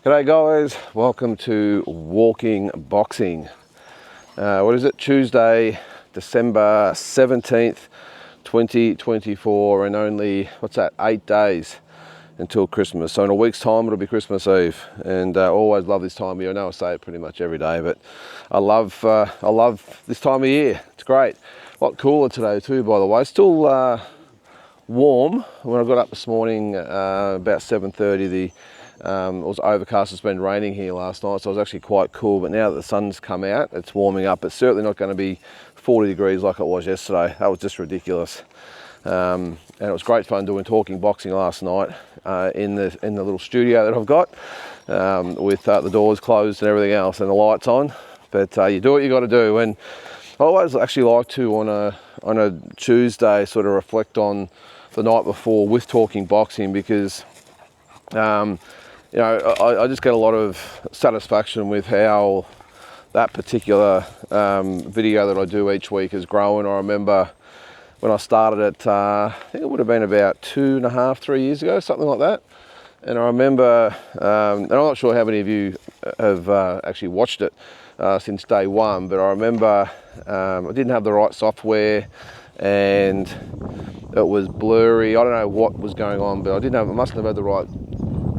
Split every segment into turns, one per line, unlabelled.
G'day guys, welcome to Walking Boxing. What is it? Tuesday, December 17th, 2024, and only, 8 days until Christmas. So in a week's time it'll be Christmas Eve, and I always love this time of year. I know I say it pretty much every day, but I love this time of year. It's great. A lot cooler today too, by the way. Still warm. When I got up this morning about 7:30, it was overcast. It's been raining here last night, so it was actually quite cool. But now that the sun's come out, it's warming up. It's certainly not going to be 40 degrees like it was yesterday. That was just ridiculous. And it was great fun doing talking boxing last night in the little studio that I've got with the doors closed and everything else and the lights on. But you do what you got to do. And I always actually like to on a Tuesday sort of reflect on the night before with talking boxing, because I just get a lot of satisfaction with how that particular video that I do each week is growing. I remember when I started it, I think it would have been about 2.5, 3 years ago, something like that. And I remember, and I'm not sure how many of you have actually watched it since day one, but I remember I didn't have the right software and it was blurry. I don't know what was going on, but I mustn't have had the right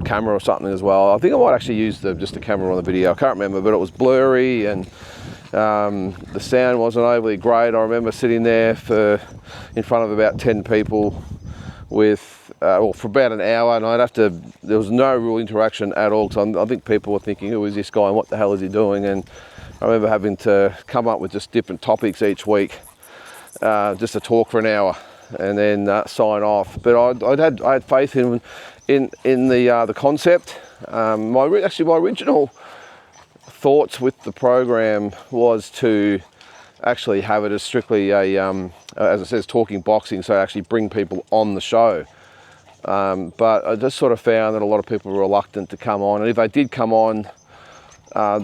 camera or something as well. I think I might actually use just the camera on the video. I can't remember, but it was blurry and the sound wasn't overly great. I remember sitting there in front of about 10 people for about an hour, and there was no real interaction at all. So I think people were thinking, who is this guy and what the hell is he doing? And I remember having to come up with just different topics each week, just to talk for an hour and then sign off. But I had faith in the concept. My original thoughts with the program was to actually have it as strictly as it says, talking boxing, so actually bring people on the show. But I just sort of found that a lot of people were reluctant to come on, and if they did come on,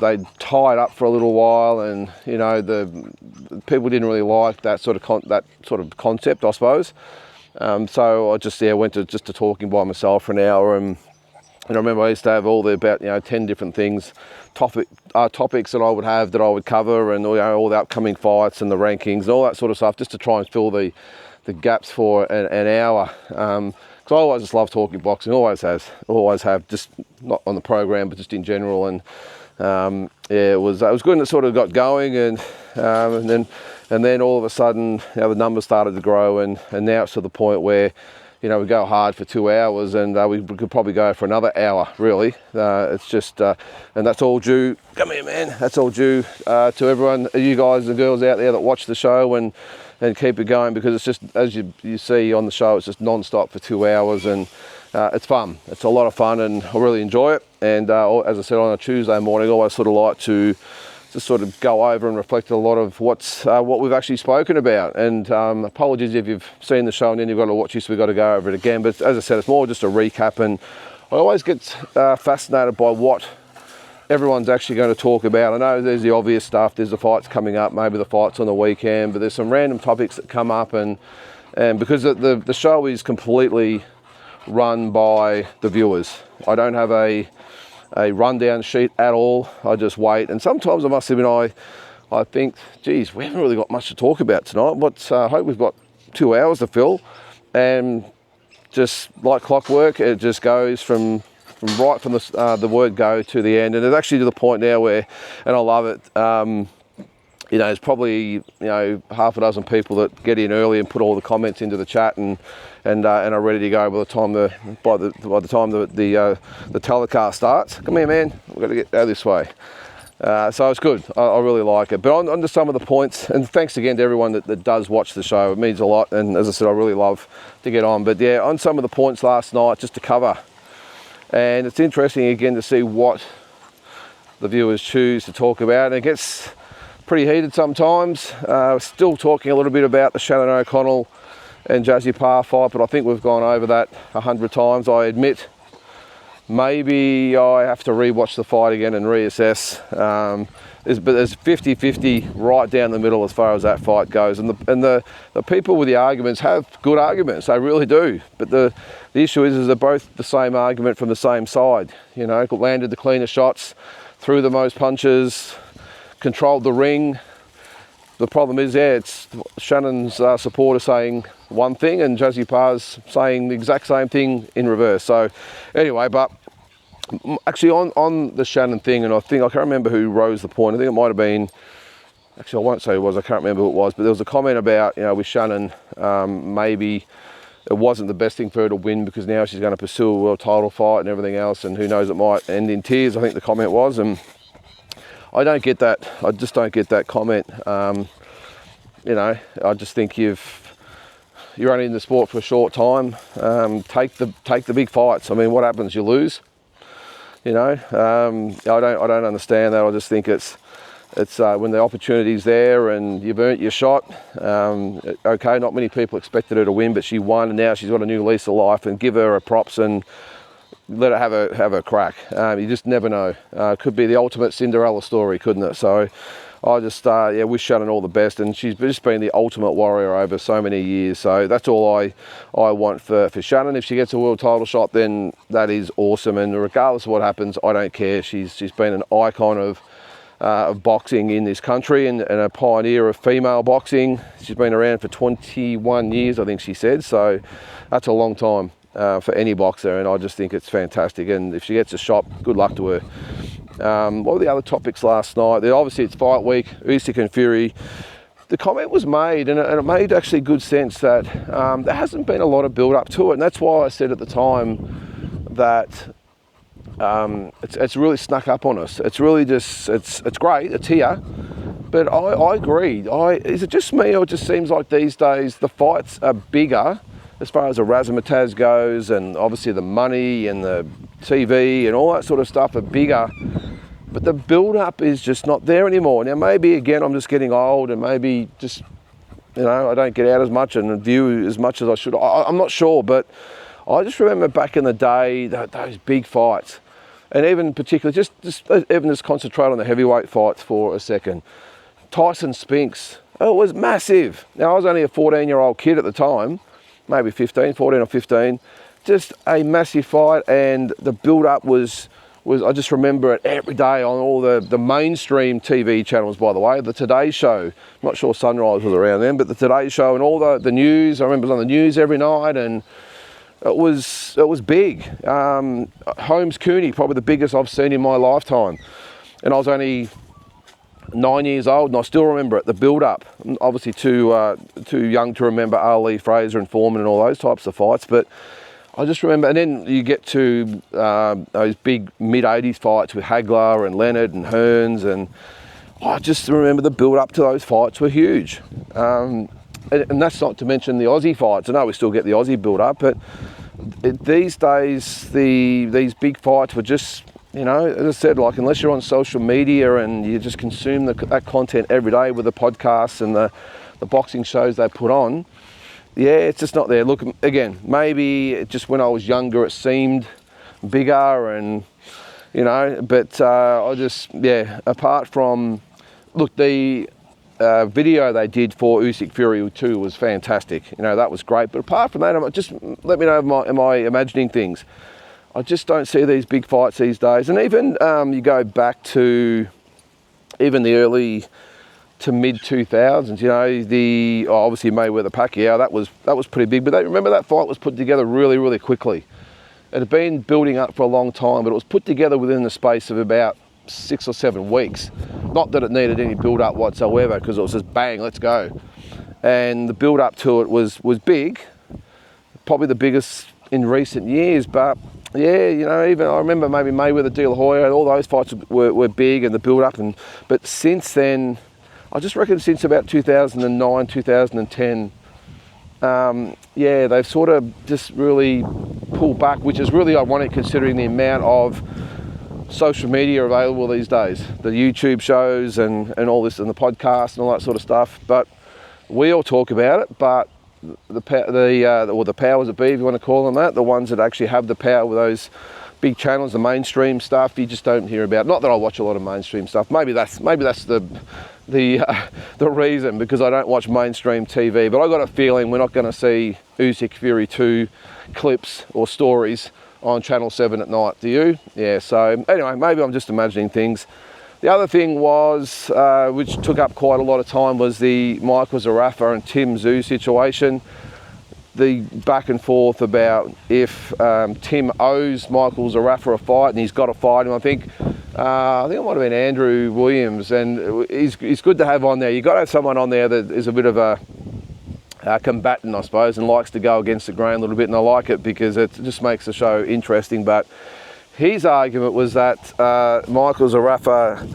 they'd tie it up for a little while, and the people didn't really like that sort of concept, I suppose. So I just went to talking by myself for an hour, and I remember I used to have all about 10 different things, topics that I would have that I would cover, and all the upcoming fights and the rankings and all that sort of stuff, just to try and fill the gaps for an hour. Because I always just love talking boxing, always have, just not on the program but just in general. And it was good, and it sort of got going, and then all of a sudden the numbers started to grow, and now it's to the point where we go hard for 2 hours, and we could probably go for another hour, really. It's just, and that's all due, come here man, that's all due to everyone, you guys and girls out there that watch the show and keep it going, because it's just, as you see on the show, it's just non-stop for 2 hours, and it's fun. It's a lot of fun, and I really enjoy it. And as I said, on a Tuesday morning, I always sort of like to just sort of go over and reflect a lot of what we've actually spoken about. And apologies if you've seen the show and then you've got to watch this, we've got to go over it again. But as I said, it's more just a recap, and I always get fascinated by what everyone's actually going to talk about. I know there's the obvious stuff, there's the fights coming up, maybe the fights on the weekend, but there's some random topics that come up, and because the show is completely run by the viewers. I don't have a rundown sheet at all. I just wait, and sometimes I must admit, I think, geez, we haven't really got much to talk about tonight. I hope we've got 2 hours to fill, and just like clockwork, it just goes from the word go to the end, and it's actually to the point now where, and I love it. There's probably half a dozen people that get in early and put all the comments into the chat and are ready to go by the time the telecast starts. Come here, man. We've got to get out this way. So it's good. I really like it. But on to some of the points, and thanks again to everyone that does watch the show. It means a lot, and as I said, I really love to get on. But yeah, on some of the points last night, just to cover. And it's interesting again to see what the viewers choose to talk about. And it gets pretty heated sometimes. Still talking a little bit about the Shannon O'Connell and Jazzy Parr fight, but I think we've gone over that 100 times. I admit maybe I have to rewatch the fight again and reassess. But there's 50-50 right down the middle as far as that fight goes. And the people with the arguments have good arguments, they really do. But the issue is they're both the same argument from the same side. You know, landed the cleaner shots, threw the most punches, controlled the ring. The problem is, it's Shannon's supporter saying one thing and Jazzy Parr's saying the exact same thing in reverse. So anyway, but actually on the Shannon thing, and I can't remember who rose the point. I think it might have been, actually I won't say who it was, I can't remember who it was, but there was a comment about, with Shannon, maybe it wasn't the best thing for her to win because now she's going to pursue a world title fight and everything else, and who knows, it might end in tears, I think the comment was. And I don't get that. I just don't get that comment. I just think you're only in the sport for a short time. Take the big fights. I mean, what happens? You lose. I don't understand that. I just think it's when the opportunity's there and you've earned your shot. Okay, not many people expected her to win, but she won, and now she's got a new lease of life. And give her her props and let her have a crack. You just never know. Could be the ultimate Cinderella story, couldn't it? So I just wish Shannon all the best, and she's just been the ultimate warrior over so many years. So that's all I want for Shannon. If she gets a world title shot, then that is awesome. And regardless of what happens, I don't care. She's been an icon of boxing in this country and a pioneer of female boxing. She's been around for 21 years, I think she said. So that's a long time for any boxer, and I just think it's fantastic. And if she gets a shot, good luck to her. What were the other topics last night? Obviously it's fight week, Usyk and Fury. The comment was made, and it made actually good sense, that there hasn't been a lot of build up to it, and that's why I said at the time that it's really snuck up on us. It's really just, it's great, it's here, but I agree. Is it just me, or it just seems like these days the fights are bigger as far as the razzmatazz goes, and obviously the money and the TV and all that sort of stuff are bigger, but the build-up is just not there anymore. Now maybe again I'm just getting old, and maybe just I don't get out as much and view as much as I should. I'm not sure, but I just remember back in the day those big fights, and even particularly just concentrate on the heavyweight fights for a second. Tyson Spinks, it was massive. Now I was only a 14-year-old kid at the time, maybe 14 or 15, just a massive fight, and the build-up was I just remember it every day on all the mainstream TV channels, by the way. The Today Show, I'm not sure Sunrise was around then, but the Today Show and all the news, I remember it was on the news every night, and it was big. Holmes Cooney, probably the biggest I've seen in my lifetime, and I was only 9 years old, and I still remember it, the build-up. Obviously too young to remember Ali, Fraser and Foreman and all those types of fights, but I just remember. And then you get to those big mid-80s fights with Hagler and Leonard and Hearns, and I just remember the build-up to those fights were huge. And that's not to mention the Aussie fights. I know we still get the Aussie build-up, but these days these big fights were just, as I said, like, unless you're on social media and you just consume that content every day with the podcasts and the boxing shows they put on, it's just not there. Look, again, maybe just when I was younger it seemed bigger, and, but I just, apart from, look, the video they did for Usyk Fury 2 was fantastic. That was great. But apart from that, just let me know, am I imagining things? I just don't see these big fights these days. And even you go back to even the early to mid 2000s, obviously Mayweather Pacquiao, that was pretty big. But remember that fight was put together really, really quickly. It had been building up for a long time, but it was put together within the space of about 6 or 7 weeks. Not that it needed any build up whatsoever, because it was just bang, let's go. And the build up to it was big, probably the biggest in recent years, but even I remember maybe Mayweather, De La Hoya, all those fights were big, and the build-up. But since then, I just reckon since about 2009, 2010, they've sort of just really pulled back, which is really ironic considering the amount of social media available these days, the YouTube shows and all this, and the podcast and all that sort of stuff. But we all talk about it, but the powers that be, if you want to call them that, the ones that actually have the power with big channels, the mainstream stuff, you just don't hear about. Not that I watch a lot of mainstream stuff. Maybe that's the reason, because I don't watch mainstream TV. But I got a feeling we're not going to see Usyk Fury 2 clips or stories on Channel 7 at night. Do you? Yeah. So anyway, maybe I'm just imagining things. The other thing was, which took up quite a lot of time, was the Michael Zarafa and Tim Tszyu situation. The back and forth about if Tim owes Michael Zarafa a fight, and he's got to fight him. I think it might have been Andrew Williams, and he's good to have on there. You've got to have someone on there that is a bit of a combatant, I suppose, and likes to go against the grain a little bit, and I like it because it just makes the show interesting. But his argument was that Michael Zarafa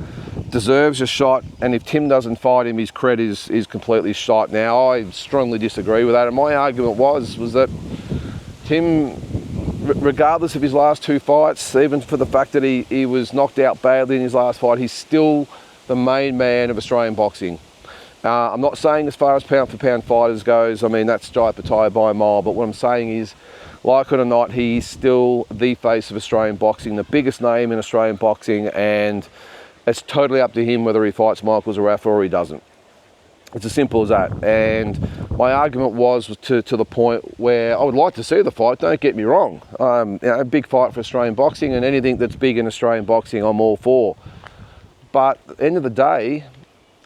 deserves a shot, and if Tim doesn't fight him, his cred is completely shot. Now, I strongly disagree with that, and my argument was that Tim, regardless of his last 2 fights, even for the fact that he was knocked out badly in his last fight, he's still the main man of Australian boxing. I'm not saying as far as pound for pound fighters goes, I mean, that's Jai Pattaya by a mile, but what I'm saying is, like it or not, he's still the face of Australian boxing, the biggest name in Australian boxing, and it's totally up to him whether he fights Michael Zarafa or he doesn't. It's as simple as that. And my argument was to the point where I would like to see the fight, don't get me wrong. A big fight for Australian boxing, and anything that's big in Australian boxing I'm all for. But at the end of the day,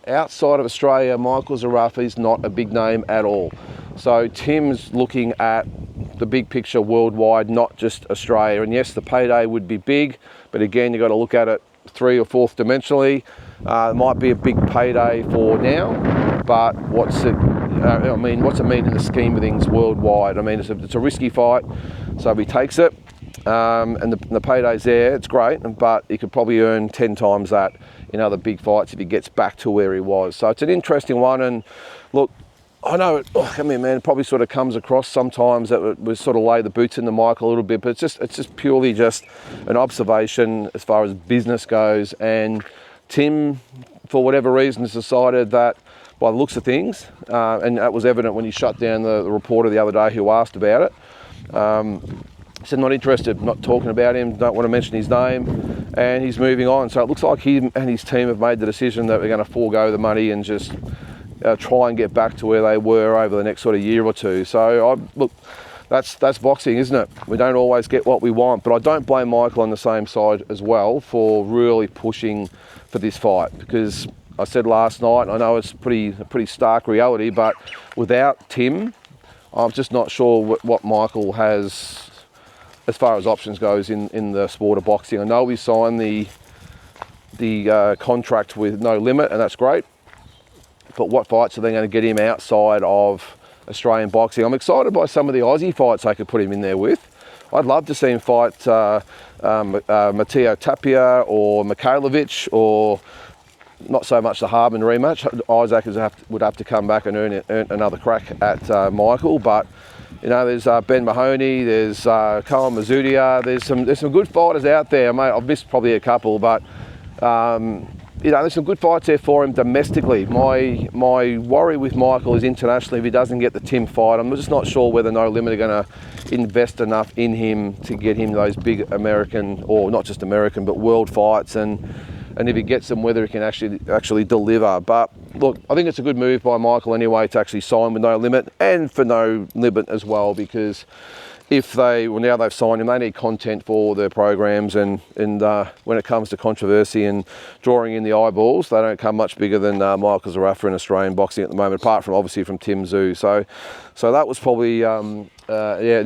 outside of Australia, Michael Zarafa is not a big name at all. So Tim's looking at the big picture worldwide, not just Australia. And yes, the payday would be big, but again, you've got to look at it 3rd or 4th dimensionally. It might be a big payday for now, but what's it mean in the scheme of things worldwide? I mean, it's a risky fight, so if he takes it, and the payday's there, it's great, but he could probably earn 10 times that in other big fights if he gets back to where he was. So it's an interesting one, and look, I know it, it probably sort of comes across sometimes that we sort of lay the boots in the mic a little bit, but it's just purely just an observation as far as business goes. And Tim, for whatever reason, has decided that, by the looks of things, and that was evident when he shut down the reporter the other day who asked about it, he said not interested, not talking about him, don't want to mention his name, and he's moving on. So it looks like he and his team have made the decision that we're going to forego the money and just try and get back to where they were over the next sort of year or two. So look, that's boxing, isn't it? We don't always get what we want, but I don't blame Michael on the same side as well for really pushing for this fight, because I said last night, I know it's a pretty stark reality, but without Tim, I'm just not sure what Michael has as far as options goes in the sport of boxing. I know we signed the contract with No Limit, and that's great. But what fights are they going to get him outside of Australian boxing? I'm excited by some of the Aussie fights they could put him in there with. I'd love to see him fight Matteo Tapia or Mikhailovic, or not so much the Harbin rematch. Isaac would have to come back and earn another crack at Michael. But you know, there's Ben Mahoney, there's Colin Mazzutia, there's some good fighters out there. Mate, I've missed probably a couple, but you know, there's some good fights there for him domestically. My worry with Michael is internationally, if he doesn't get the Tim fight, I'm just not sure whether No Limit are going to invest enough in him to get him those big American, or not just American, but world fights, and if he gets them, whether he can actually deliver. But look, I think it's a good move by Michael anyway to actually sign with No Limit, and for No Limit as well, because now they've signed him, they need content for their programs, and when it comes to controversy and drawing in the eyeballs, they don't come much bigger than Michael Zarafa in Australian boxing at the moment, apart from obviously from Tim Tszyu. So that was probably an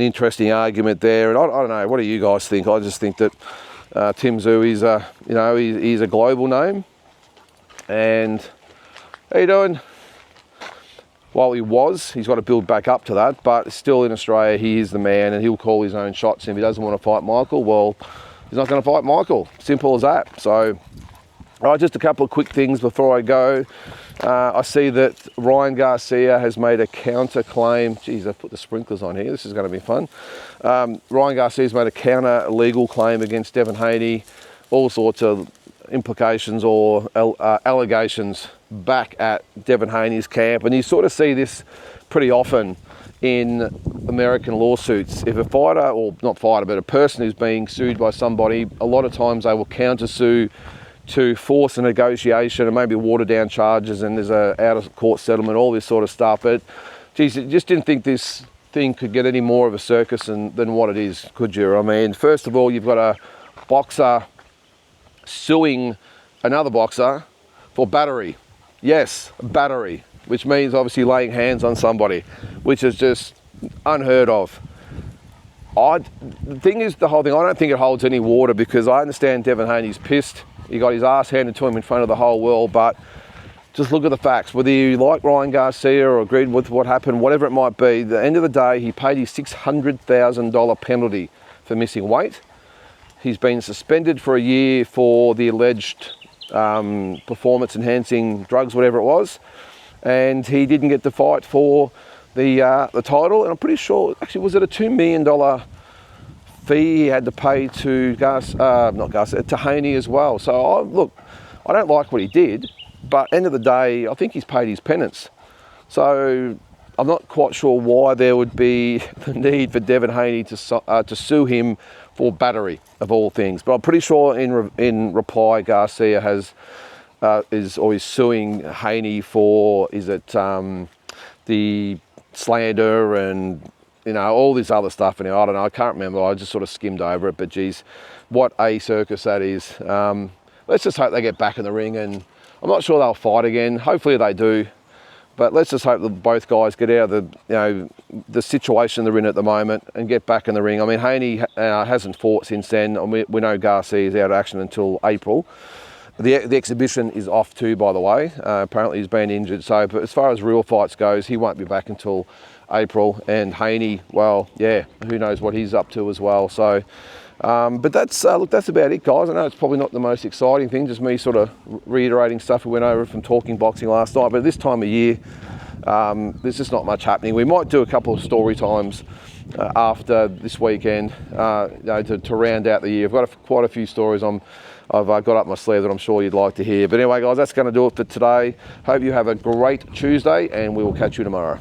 interesting argument there. And I don't know, what do you guys think? I just think that Tim Tszyu he's a global name. And how you doing? Well, he's got to build back up to that, but still in Australia, he is the man, and he'll call his own shots. And if he doesn't want to fight Michael, well, he's not going to fight Michael. Simple as that. So, all right, just a couple of quick things before I go. I see that Ryan Garcia has made a counter-claim. Geez, I've put the sprinklers on here. This is going to be fun. Ryan Garcia's made a counter-legal claim against Devin Haney. All sorts of implications or allegations back at Devin Haney's camp, and you sort of see this pretty often in American lawsuits. If a fighter, or not fighter, but a person who's being sued by somebody, a lot of times they will counter-sue to force a negotiation and maybe water down charges, and there's a out-of-court settlement, all this sort of stuff. But, geez, you just didn't think this thing could get any more of a circus than what it is, could you? I mean, first of all, you've got a boxer suing another boxer for battery. Yes, battery, which means obviously laying hands on somebody, which is just unheard of. The thing is, the whole thing, I don't think it holds any water, because I understand Devin Haney's pissed. He got his ass handed to him in front of the whole world, but just look at the facts. Whether you like Ryan Garcia or agreed with what happened, whatever it might be, at the end of the day, he paid his $600,000 penalty for missing weight. He's been suspended for a year for the alleged performance-enhancing drugs, whatever it was, and he didn't get to fight for the title. And I'm pretty sure, actually, was it a $2 million fee he had to pay to to Haney as well? So look, I don't like what he did, but end of the day, I think he's paid his penance. So I'm not quite sure why there would be the need for Devin Haney to sue him for battery, of all things. But I'm pretty sure in reply, Garcia is suing Haney for, the slander and all this other stuff. And I don't know, I can't remember. I just sort of skimmed over it. But geez, what a circus that is. Let's just hope they get back in the ring, and I'm not sure they'll fight again. Hopefully they do. But let's just hope that both guys get out of the situation they're in at the moment and get back in the ring. I mean, Haney hasn't fought since then, and we know Garcia is out of action until April. The exhibition is off too, by the way. Apparently he's been injured. So, but as far as real fights goes, he won't be back until April. And Haney, well, yeah, who knows what he's up to as well. So, but that's that's about it, guys. I know it's probably not the most exciting thing, just me sort of reiterating stuff we went over from Talking Boxing last night. But this time of year, there's just not much happening. We might do a couple of story times after this weekend, to round out the year. I've got quite a few stories I've got up my sleeve that I'm sure you'd like to hear. But anyway, guys, that's going to do it for today. Hope you have a great Tuesday, and we will catch you tomorrow.